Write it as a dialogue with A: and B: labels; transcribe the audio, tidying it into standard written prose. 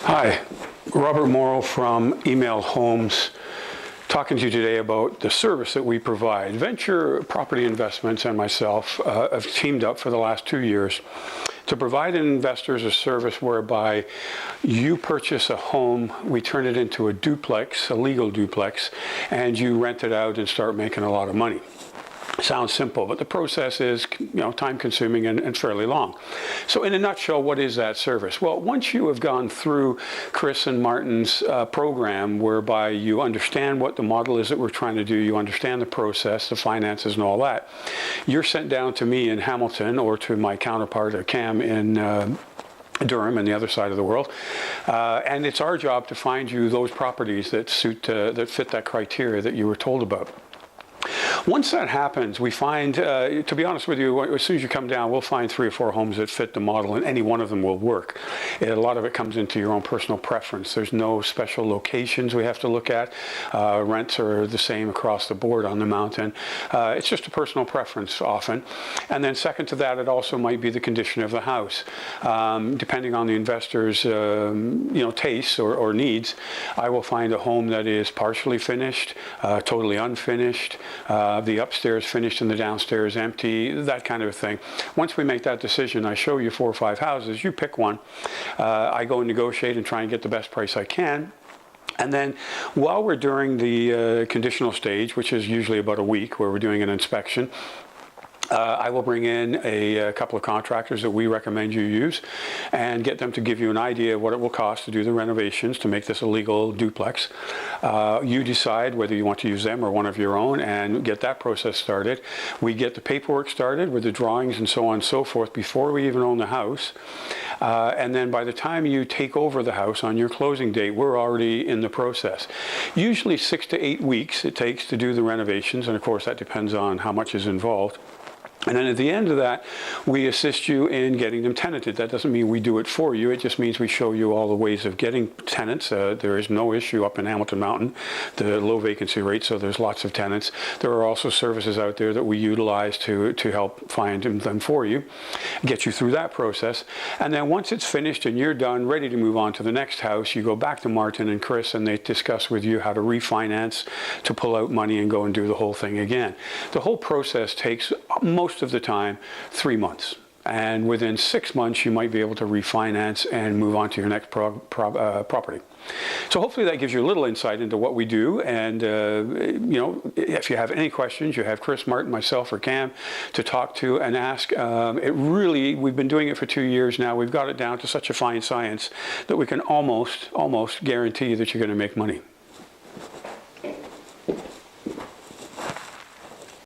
A: Hi, Robert Morrow from Email Homes, talking to you today about the service that we provide. Venture Property Investments and myself have teamed up for the last 2 years to provide investors a service whereby you purchase a home, we turn it into a duplex, a legal duplex, and you rent it out and start making a lot of money. Sounds simple, but the process is, time-consuming and fairly long. So in a nutshell, what is that service? Well, once you have gone through Chris and Martin's program, whereby you understand what the model is that we're trying to do, you understand the process, the finances and all that, you're sent down to me in Hamilton or to my counterpart, Cam, in Durham and the other side of the world, and it's our job to find you those properties that that fit that criteria that you were told about. Once that happens, we find, to be honest with you, as soon as you come down, we'll find 3 or 4 homes that fit the model, and any one of them will work. A lot of it comes into your own personal preference. There's no special locations we have to look at. Rents are the same across the board on the mountain. It's just a personal preference often. And then second to that, it also might be the condition of the house. Depending on the investor's tastes or needs, I will find a home that is partially finished, totally unfinished, the upstairs finished and the downstairs empty, that kind of a thing. Once we make that decision, I show you 4 or 5 houses, you pick one. I go and negotiate and try and get the best price I can. And then while we're during the conditional stage, which is usually about a week where we're doing an inspection, I will bring in a couple of contractors that we recommend you use and get them to give you an idea of what it will cost to do the renovations to make this a legal duplex. You decide whether you want to use them or one of your own and get that process started. We get the paperwork started with the drawings and so on and so forth before we even own the house. And then by the time you take over the house on your closing date, we're already in the process. Usually 6 to 8 weeks it takes to do the renovations, and of course that depends on how much is involved. And then at the end of that, we assist you in getting them tenanted. That doesn't mean we do it for you. It just means we show you all the ways of getting tenants. There is no issue up in Hamilton Mountain, the low vacancy rate, so there's lots of tenants. There are also services out there that we utilize to help find them for you, get you through that process. And then once it's finished and you're done, ready to move on to the next house, you go back to Martin and Chris and they discuss with you how to refinance, to pull out money and go and do the whole thing again. The whole process takes most of the time 3 months, and within 6 months you might be able to refinance and move on to your next property. So hopefully that gives you a little insight into what we do, and if you have any questions, you have Chris, Martin, myself, or Cam to talk to and ask. We've been doing it for 2 years now. We've got it down to such a fine science that we can almost guarantee that you're going to make money.